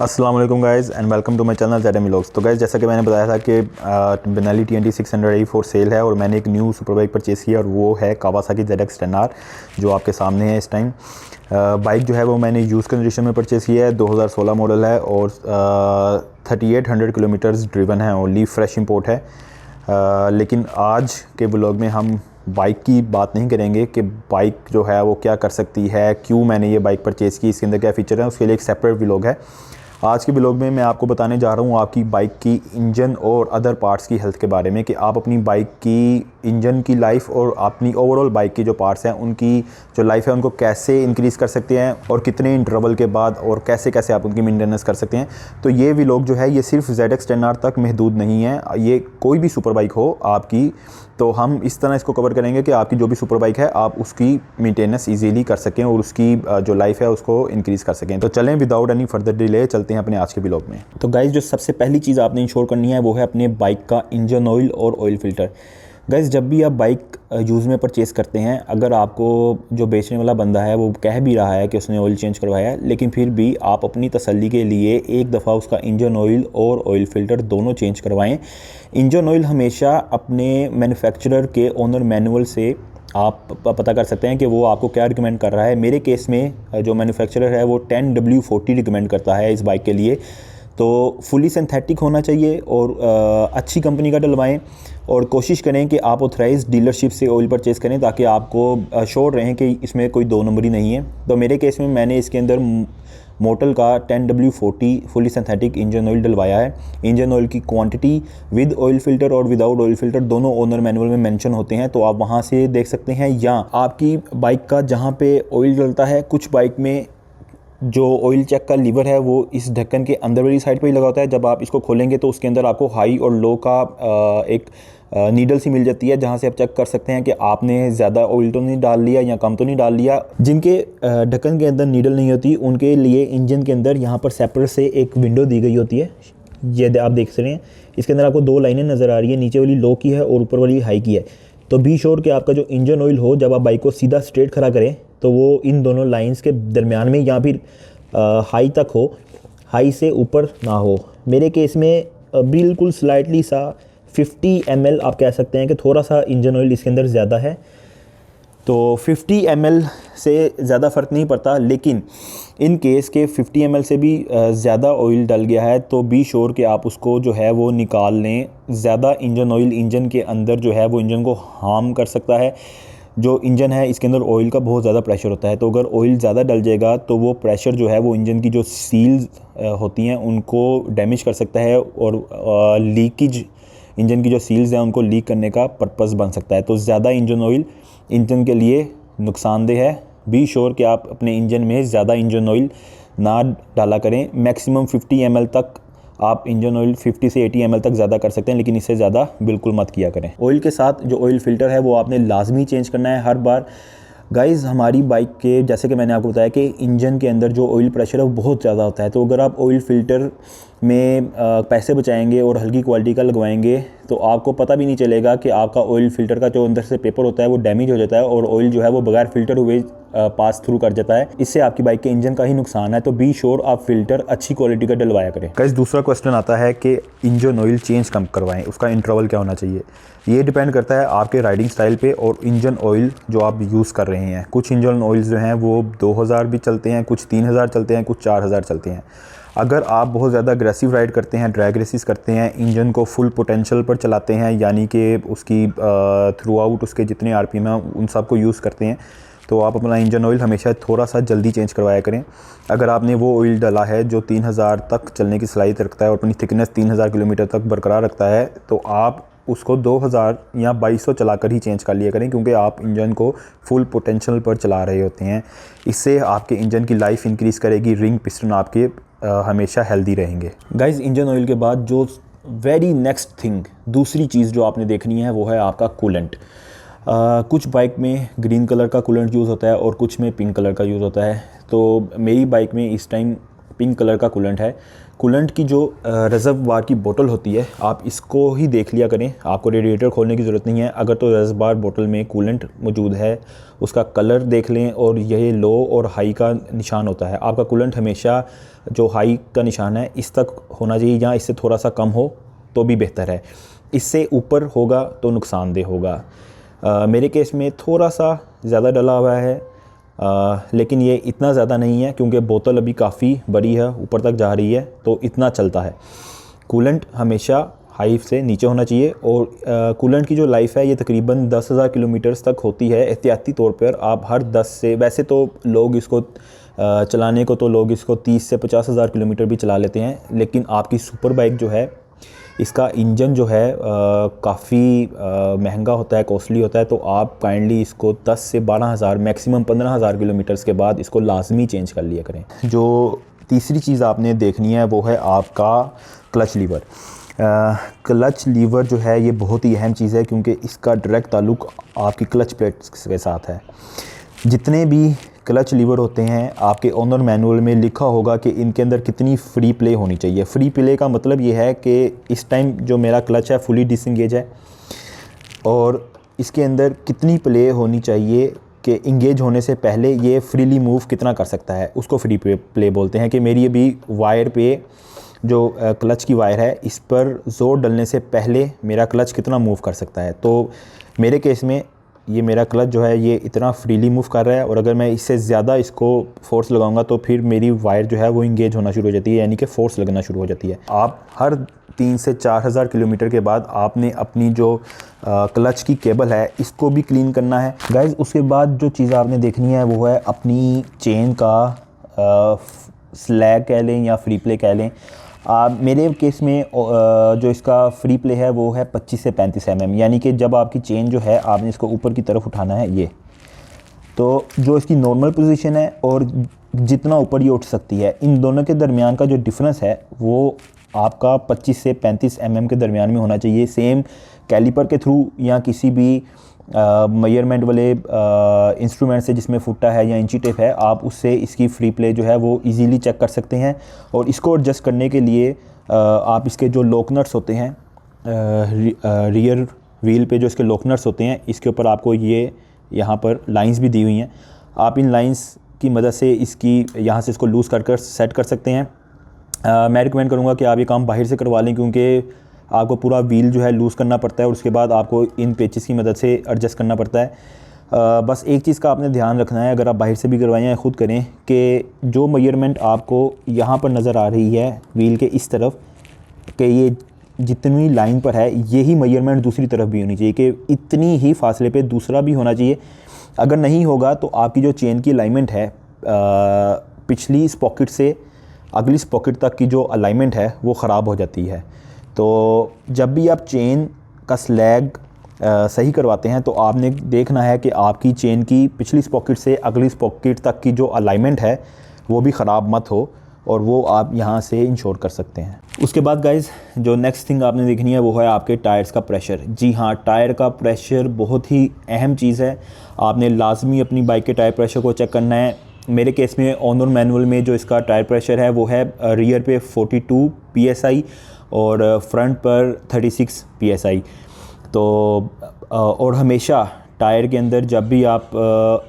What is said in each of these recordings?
अस्सलाम वालेकुम guys and welcome to my channel ZM व्लॉग्स। तो गाइज़ जैसा कि मैंने बताया था कि बेनेली TNT 600 फॉर सेल है और मैंने एक न्यू सुपर बाइक परचेज़ की और वो है कावासाकी ZX-10R जो आपके सामने है इस टाइम। बाइक जो है वो मैंने यूज़ कंडीशन में परचेज़ किया है, 2016 मॉडल है और 3800 किलोमीटर्स ड्रिवन है, ओनली फ्रेश इंपोर्ट है। लेकिन आज के व्लॉग में हम बाइक की बात नहीं करेंगे कि बाइक जो है वो क्या कर सकती है, क्यों मैंने ये बाइक परचेज़ की, इसके अंदर क्या फ़ीचर है, उसके लिए एक सेपरेट व्लॉग है। आज के व्लॉग में मैं आपको बताने जा रहा हूँ आपकी बाइक की इंजन और अदर पार्ट्स की हेल्थ के बारे में, कि आप अपनी बाइक की इंजन की लाइफ और अपनी ओवरऑल बाइक के जो पार्ट्स हैं उनकी जो लाइफ है उनको कैसे इंक्रीज़ कर सकते हैं और कितने इंटरवल के बाद और कैसे कैसे आप उनकी मेंटेनेंस कर सकते हैं। तो ये व्लॉग जो है ये सिर्फ ZX-10R तक महदूद नहीं है, ये कोई भी सुपर बाइक हो आपकी, तो हम इस तरह इसको कवर करेंगे कि आपकी जो भी सुपर बाइक है आप उसकी मेंटेनेंस इजीली कर सकें और उसकी जो लाइफ है उसको इंक्रीज़ कर सकें। तो चलें विदाउट एनी फर्दर डिले चलते हैं अपने आज के व्लॉग में। तो गाइज़ जो सबसे पहली चीज़ आपने इंश्योर करनी है वो है अपने बाइक का इंजन ऑयल और ऑयल फिल्टर। गाइज़ जब भी आप बाइक यूज़ में परचेज़ करते हैं, अगर आपको जो बेचने वाला बंदा है वो कह भी रहा है कि उसने ऑयल चेंज करवाया है, लेकिन फिर भी आप अपनी तसल्ली के लिए एक दफ़ा उसका इंजन ऑयल और ऑयल फिल्टर दोनों चेंज करवाएं। इंजन ऑयल हमेशा अपने मैन्युफैक्चरर के ओनर मैनुअल से आप पता कर सकते हैं कि वो आपको क्या रिकमेंड कर रहा है। मेरे केस में जो मैन्युफैक्चरर है वो 10W40 रिकमेंड करता है इस बाइक के लिए। तो फुली सिंथेटिक होना चाहिए और अच्छी कंपनी का डलवाएं और कोशिश करें कि आप ऑथराइज डीलरशिप से ऑयल परचेज़ करें ताकि आपको श्योर रहें कि इसमें कोई दो नंबरी नहीं है। तो मेरे केस में मैंने इसके अंदर मोटल का 10W40 fully synthetic engine oil डलवाया है। इंजन ऑयल की क्वांटिटी विद ऑयल फिल्टर और विदाउट ऑयल फिल्टर दोनों ओनर मैनुअल में मेंशन होते हैं, तो आप वहां से देख सकते हैं। या आपकी बाइक का जहां पे ऑयल डलता है, कुछ बाइक में जो ऑयल चेक का लीवर है वो इस ढक्कन के अंदर वाली साइड पे ही लगा होता है। जब आप इसको खोलेंगे तो उसके अंदर आपको हाई और लो का एक नीडल सी मिल जाती है, जहाँ से आप चेक कर सकते हैं कि आपने ज़्यादा ऑयल तो नहीं डाल लिया या कम तो नहीं डाल लिया। जिनके ढक्कन के अंदर नीडल नहीं होती उनके लिए इंजन के अंदर यहाँ पर सेपरेट से एक विंडो दी गई होती है। ये आप देख सकते हैं, इसके अंदर आपको दो लाइनें नज़र आ रही है, नीचे वाली लो की है और ऊपर वाली हाई की है। तो बी श्योर कि आपका जो इंजन ऑयल हो, जब आप बाइक को सीधा स्ट्रेट खड़ा करें तो वो इन दोनों लाइंस के दरमियान में या फिर हाई तक हो, हाई से ऊपर ना हो। मेरे केस में बिल्कुल स्लाइटली सा 50 ml आप कह सकते हैं कि थोड़ा सा इंजन ऑयल इसके अंदर ज़्यादा है, तो 50 ml से ज़्यादा फ़र्क नहीं पड़ता। लेकिन इन केस के 50 ml से भी ज़्यादा ऑयल डल गया है तो बी श्योर कि आप उसको जो है वो निकाल लें। ज़्यादा इंजन ऑयल इंजन के अंदर जो है वो इंजन को हार्म कर सकता है। जो इंजन है इसके अंदर ऑयल का बहुत ज़्यादा प्रेशर होता है, तो अगर ऑयल ज़्यादा डल जाएगा तो वो प्रेशर जो है वो इंजन की जो सील्स होती हैं उनको डैमेज कर सकता है और लीकेज, इंजन की जो सील्स हैं उनको लीक करने का पर्पस बन सकता है। तो ज़्यादा इंजन ऑयल इंजन के लिए नुकसानदेह है। बी श्योर कि आप अपने इंजन में ज़्यादा इंजन ऑयल ना डाला करें। मैक्सिमम 50 ml तक आप इंजन ऑयल 50 से 80 ml तक ज़्यादा कर सकते हैं, लेकिन इससे ज़्यादा बिल्कुल मत किया करें। ऑयल के साथ जो ऑयल फ़िल्टर है वो आपने लाजमी चेंज करना है हर बार। गाइज़ हमारी बाइक के, जैसे कि मैंने आपको बताया कि इंजन के अंदर जो ऑयल प्रेशर है वो बहुत ज़्यादा होता है, तो अगर आप ऑयल फ़िल्टर में पैसे बचाएंगे और हल्की क्वालिटी का लगवाएंगे तो आपको पता भी नहीं चलेगा कि आपका ऑयल फ़िल्टर का जो अंदर से पेपर होता है वो डैमेज हो जाता है और ऑयल जो है वो बगैर फ़िल्टर हुए पास थ्रू कर जाता है। इससे आपकी बाइक के इंजन का ही नुकसान है। तो बी श्योर आप फ़िल्टर अच्छी क्वालिटी का डलवाया करें। गाइस दूसरा क्वेश्चन आता है कि इंजन ऑयल चेंज कब करवाएं, उसका इंटरवल क्या होना चाहिए। ये डिपेंड करता है आपके राइडिंग स्टाइल पे और इंजन ऑयल जो आप यूज़ कर रहे हैं। कुछ इंजन ऑयल्स जो हैं वो 2000 भी चलते हैं, कुछ 3000 चलते हैं, कुछ 4000 चलते हैं। अगर आप बहुत ज़्यादा अग्रेसिव राइड करते हैं, ड्रैग रेसिस करते हैं, इंजन को फुल पोटेंशियल पर चलाते हैं, यानी कि उसकी थ्रू आउट उसके जितने RPM हैं उन सब को यूज़ करते हैं, तो आप अपना इंजन ऑयल हमेशा थोड़ा सा जल्दी चेंज करवाया करें। अगर आपने वो ऑयल डाला है जो 3000 तक चलने की सलाहियत रखता है और अपनी थिकनेस 3000 किलोमीटर तक बरकरार रखता है, तो आप उसको 2000 या 2200 चलाकर ही चेंज कर लिया करें, क्योंकि आप इंजन को फुल पोटेंशियल पर चला रहे होते हैं। इससे आपके इंजन की लाइफ इंक्रीज़ करेगी, रिंग पिस्टन आपके हमेशा हेल्दी रहेंगे। गाइज़ इंजन ऑयल के बाद जो वेरी नेक्स्ट थिंग, दूसरी चीज़ जो आपने देखनी है वो है आपका कूलेंट। कुछ बाइक में ग्रीन कलर का कूलेंट यूज़ होता है और कुछ में पिंक कलर का यूज़ होता है। तो मेरी बाइक में इस टाइम पिंक कलर का कूलेंट है। कूलेंट की जो रिजर्वायर की बोतल होती है, आप इसको ही देख लिया करें, आपको रेडिएटर खोलने की ज़रूरत नहीं है। अगर तो रिजर्वायर बोतल में कूलेंट मौजूद है, उसका कलर देख लें और यह लो और हाई का निशान होता है। आपका कूलेंट हमेशा जो हाई का निशान है इस तक होना चाहिए, या इससे थोड़ा सा कम हो तो भी बेहतर है। इससे ऊपर होगा तो नुकसानदेह होगा। मेरे केस में थोड़ा सा ज़्यादा डला हुआ है, लेकिन ये इतना ज़्यादा नहीं है क्योंकि बोतल अभी काफ़ी बड़ी है, ऊपर तक जा रही है, तो इतना चलता है। कूलेंट हमेशा हाई से नीचे होना चाहिए। और कूलेंट की जो लाइफ है ये तकरीबन 10,000 किलोमीटर्स तक होती है। एहतियाती तौर पर आप हर 10 से, वैसे तो लोग इसको चलाने को तो लोग इसको 30 से 50,000 किलोमीटर भी चला लेते हैं, लेकिन आपकी सुपर बाइक जो है इसका इंजन जो है काफ़ी महंगा होता है, कॉस्टली होता है। तो आप काइंडली इसको 10 से 12,000 मैक्सिमम 15,000 किलोमीटर्स के बाद इसको लाजमी चेंज कर लिया करें। जो तीसरी चीज़ आपने देखनी है वो है आपका क्लच लीवर। क्लच लीवर जो है ये बहुत ही अहम चीज़ है क्योंकि इसका डायरेक्ट ताल्लुक़ आपकी क्लच प्लेट्स के साथ है। जितने भी क्लच लीवर होते हैं आपके ओनर मैनुअल में लिखा होगा कि इनके अंदर कितनी फ्री प्ले होनी चाहिए। फ्री प्ले का मतलब ये है कि इस टाइम जो मेरा क्लच है फुली डिसंगेज है और इसके अंदर कितनी प्ले होनी चाहिए कि इंगेज होने से पहले ये फ्रीली मूव कितना कर सकता है, उसको फ्री प्ले बोलते हैं। कि मेरी अभी वायर पे जो क्लच की वायर है इस पर ज़ोर डलने से पहले मेरा क्लच कितना मूव कर सकता है। तो मेरे केस में ये मेरा क्लच जो है ये इतना फ्रीली मूव कर रहा है, और अगर मैं इससे ज़्यादा इसको फोर्स लगाऊंगा तो फिर मेरी वायर जो है वो इंगेज होना शुरू हो जाती है, यानी कि फ़ोर्स लगना शुरू हो जाती है। आप हर 3 से 4,000 किलोमीटर के बाद आपने अपनी जो क्लच की केबल है इसको भी क्लीन करना है गाइज़। उसके बाद जो चीज़ आपने देखनी है वो है अपनी चेन का स्लैग कह लें या फ्री प्ले कह लें। मेरे केस में जो इसका फ्री प्ले है वो है 25 से 35 mm, यानी कि जब आपकी चेन जो है आपने इसको ऊपर की तरफ उठाना है ये, तो जो इसकी नॉर्मल पोजीशन है और जितना ऊपर ये उठ सकती है, इन दोनों के दरमियान का जो डिफरेंस है वो आपका 25 से 35 mm के दरमियान में होना चाहिए। सेम कैलिपर के थ्रू या किसी भी मेजरमेंट वाले इंस्ट्रूमेंट से जिसमें फुट्टा है या इंची टेप है, आप उससे इसकी फ्री प्ले जो है वो इजीली चेक कर सकते हैं। और इसको एडजस्ट करने के लिए आप इसके जो लॉक नट्स होते हैं रियर व्हील पे जो इसके लॉक नट्स होते हैं, इसके ऊपर आपको ये यहाँ पर लाइंस भी दी हुई हैं। आप इन लाइंस की मदद से इसकी यहाँ से इसको लूज़ कर सेट कर सकते हैं। मैं रिकमेंड करूँगा कि आप ये काम बाहर से करवा लें क्योंकि आपको पूरा व्हील जो है लूज़ करना पड़ता है और उसके बाद आपको इन पेचेस की मदद से एडजस्ट करना पड़ता है। बस एक चीज़ का आपने ध्यान रखना है, अगर आप बाहर से भी करवाएं या ख़ुद करें, कि जो मेजरमेंट आपको यहाँ पर नज़र आ रही है व्हील के इस तरफ, कि ये जितनी लाइन पर है यही मेजरमेंट दूसरी तरफ भी होनी चाहिए, कि इतनी ही फासले पे दूसरा भी होना चाहिए। अगर नहीं होगा तो आपकी जो चेन की अलाइनमेंट है पिछली स्पॉकेट से अगली स्पॉकेट तक की जो अलाइनमेंट है वो ख़राब हो जाती है। तो जब भी आप चेन का स्लैग सही करवाते हैं तो आपने देखना है कि आपकी चेन की पिछली स्पॉकेट से अगली स्पॉकेट तक की जो अलाइनमेंट है वो भी ख़राब मत हो, और वो आप यहाँ से इंश्योर कर सकते हैं। उसके बाद गाइज़ जो नेक्स्ट थिंग आपने देखनी है वो है आपके टायर्स का प्रेशर। जी हाँ, टायर का प्रेशर बहुत ही अहम चीज़ है। आपने लाजमी अपनी बाइक के टायर प्रेशर को चेक करना है। मेरे केस में ऑनर मैनुअल में जो इसका टायर प्रेशर है वो है रियर पे 42 PSI और फ्रंट पर 36 PSI। तो और हमेशा टायर के अंदर जब भी आप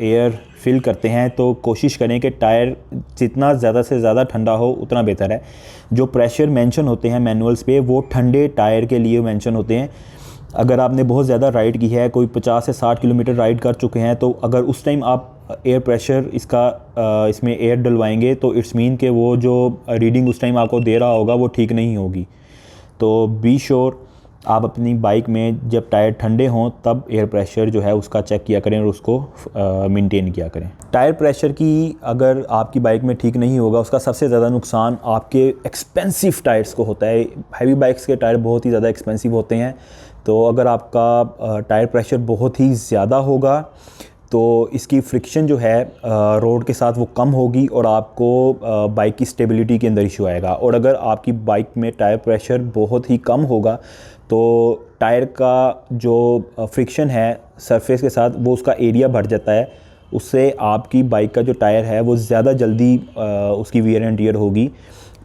एयर फिल करते हैं तो कोशिश करें कि टायर जितना ज़्यादा से ज़्यादा ठंडा हो उतना बेहतर है। जो प्रेशर मेंशन होते हैं मैनुअल्स पे वो ठंडे टायर के लिए मेंशन होते हैं। अगर आपने बहुत ज़्यादा राइड की है, कोई 50 से 60 किलोमीटर राइड कर चुके हैं, तो अगर उस टाइम आप एयर प्रेशर इसमें एयर डलवाएंगे तो इट्स मीन कि वो जो रीडिंग उस टाइम आपको दे रहा होगा वो ठीक नहीं होगी। तो बी श्योर आप अपनी बाइक में जब टायर ठंडे हों तब एयर प्रेशर जो है उसका चेक किया करें और उसको मेंटेन किया करें। टायर प्रेशर की अगर आपकी बाइक में ठीक नहीं होगा, उसका सबसे ज़्यादा नुकसान आपके एक्सपेंसिव टायर्स को होता है। हैवी बाइक्स के टायर बहुत ही ज़्यादा एक्सपेंसिव होते हैं, तो अगर आपका टायर प्रेशर बहुत ही ज़्यादा होगा तो इसकी फ्रिक्शन जो है रोड के साथ वो कम होगी और आपको बाइक की स्टेबिलिटी के अंदर इशू आएगा। और अगर आपकी बाइक में टायर प्रेशर बहुत ही कम होगा तो टायर का जो फ्रिक्शन है सरफेस के साथ वो उसका एरिया बढ़ जाता है उससे आपकी बाइक का जो टायर है वो ज़्यादा जल्दी उसकी वियर एंड टियर होगी।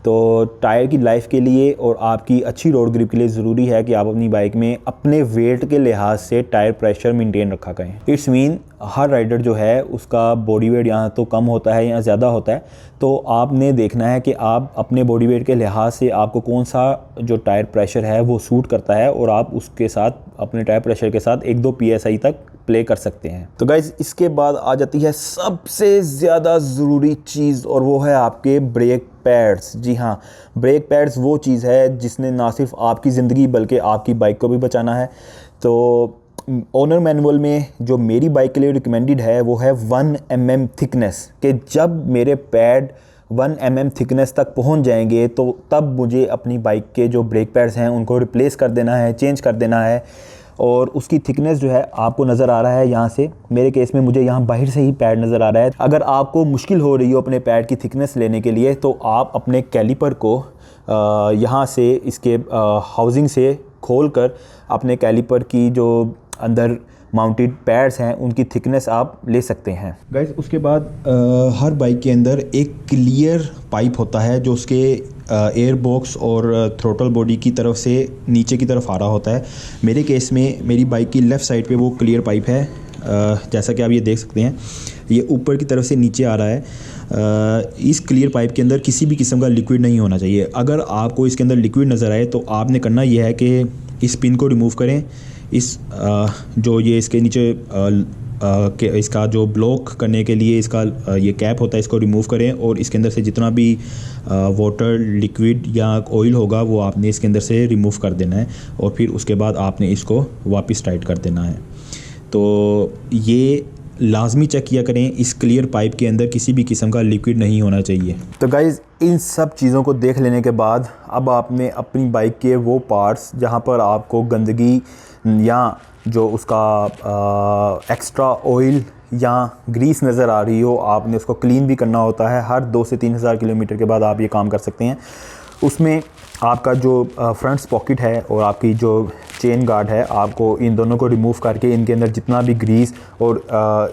तो टायर की लाइफ के लिए और आपकी अच्छी रोड ग्रिप के लिए ज़रूरी है कि आप अपनी बाइक में अपने वेट के लिहाज से टायर प्रेशर मेंटेन रखा करें। इट्स मीन हर राइडर जो है उसका बॉडी वेट यहाँ तो कम होता है या ज़्यादा होता है, तो आपने देखना है कि आप अपने बॉडी वेट के लिहाज से आपको कौन सा जो टायर प्रेशर है वो सूट करता है और आप उसके साथ अपने टायर प्रेशर के साथ 1-2 PSI तक प्ले कर सकते हैं। तो गाइज़ इसके बाद आ जाती है सबसे ज़्यादा ज़रूरी चीज़ और वो है आपके ब्रेक पैड्स। जी हाँ, ब्रेक पैड्स वो चीज़ है जिसने ना सिर्फ आपकी ज़िंदगी बल्कि आपकी बाइक को भी बचाना है। तो ओनर मैनुअल में जो मेरी बाइक के लिए रिकमेंडेड है वो है 1 mm थिकनेस, कि जब मेरे पैड 1 mm थिकनेस तक पहुंच जाएंगे तो तब मुझे अपनी बाइक के जो ब्रेक पैड्स हैं उनको रिप्लेस कर देना है, चेंज कर देना है। और उसकी थिकनेस जो है आपको नज़र आ रहा है यहाँ से, मेरे केस में मुझे यहाँ बाहर से ही पैड नज़र आ रहा है। अगर आपको मुश्किल हो रही हो अपने पैड की थिकनेस लेने के लिए तो आप अपने कैलिपर को यहाँ से इसके हाउसिंग से खोलकर अपने कैलिपर की जो अंदर माउंटेड पैड्स हैं उनकी थिकनेस आप ले सकते हैं। गाइस उसके बाद हर बाइक के अंदर एक क्लियर पाइप होता है जो उसके एयर बॉक्स और थ्रोटल बॉडी की तरफ से नीचे की तरफ आ रहा होता है। मेरे केस में मेरी बाइक की लेफ़्ट साइड पे वो क्लियर पाइप है, जैसा कि आप ये देख सकते हैं, ये ऊपर की तरफ से नीचे आ रहा है। इस क्लियर पाइप के अंदर किसी भी किस्म का लिक्विड नहीं होना चाहिए। अगर आपको इसके अंदर लिक्विड नज़र आए तो आपने करना यह है कि इस पिन को रिमूव करें, इस जो ये इसके नीचे इसका जो ब्लॉक करने के लिए इसका ये कैप होता है इसको रिमूव करें और इसके अंदर से जितना भी वाटर लिक्विड या ऑयल होगा वो आपने इसके अंदर से रिमूव कर देना है और फिर उसके बाद आपने इसको वापस टाइट कर देना है। तो ये लाजमी चेक किया करें, इस क्लियर पाइप के अंदर किसी भी किस्म का लिक्विड नहीं होना चाहिए। तो गाइज़ इन सब चीज़ों को देख लेने के बाद अब आपने अपनी बाइक के वो पार्ट्स जहाँ पर आपको गंदगी या जो उसका एक्स्ट्रा ऑयल या ग्रीस नज़र आ रही हो, आपने उसको क्लीन भी करना होता है। हर 2 से 3 हज़ार किलोमीटर के बाद आप ये काम कर सकते हैं। उसमें आपका जो फ्रंट पॉकेट है और आपकी जो चेन गार्ड है, आपको इन दोनों को रिमूव करके इनके अंदर जितना भी ग्रीस और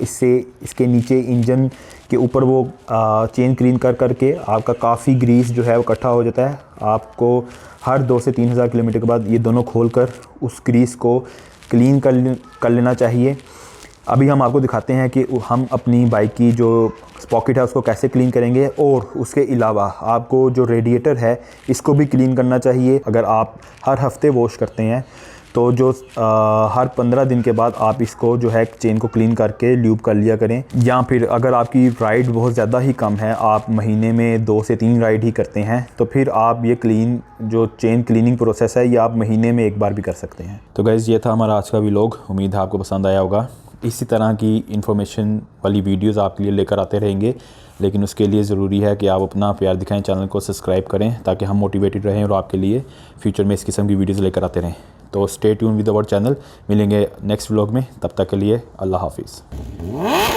इसके नीचे इंजन के ऊपर वो चेन क्लीन करके आपका काफ़ी ग्रीस जो है वो इकट्ठा हो जाता है। आपको हर 2 से 3 हज़ार किलोमीटर के बाद ये दोनों खोलकर उस ग्रीस को क्लीन कर लेना चाहिए। अभी हम आपको दिखाते हैं कि हम अपनी बाइक की जो स्पॉकेट है उसको कैसे क्लीन करेंगे। और उसके अलावा आपको जो रेडिएटर है इसको भी क्लीन करना चाहिए। अगर आप हर हफ्ते वॉश करते हैं तो जो हर 15 दिन के बाद आप इसको जो है चेन को क्लीन करके ल्यूब कर लिया करें। या फिर अगर आपकी राइड बहुत ज़्यादा ही कम है, आप महीने में 2 से 3 राइड ही करते हैं, तो फिर आप ये जो चेन क्लीनिंग प्रोसेस है ये आप महीने में 1 बार भी कर सकते हैं। तो गाइज़ ये था हमारा आज का व्लॉग, उम्मीद है आपको पसंद आया होगा। इसी तरह की इन्फॉर्मेशन वाली वीडियोज़ आपके लिए लेकर आते रहेंगे, लेकिन उसके लिए ज़रूरी है कि आप अपना प्यार दिखाएं, चैनल को सब्सक्राइब करें ताकि हम मोटिवेटेड रहें और आपके लिए फ्यूचर में इस किस्म की वीडियोज़ लेकर आते रहें। तो stay tune with our channel, मिलेंगे नेक्स्ट व्लॉग में, तब तक के लिए अल्लाह हाफिज़।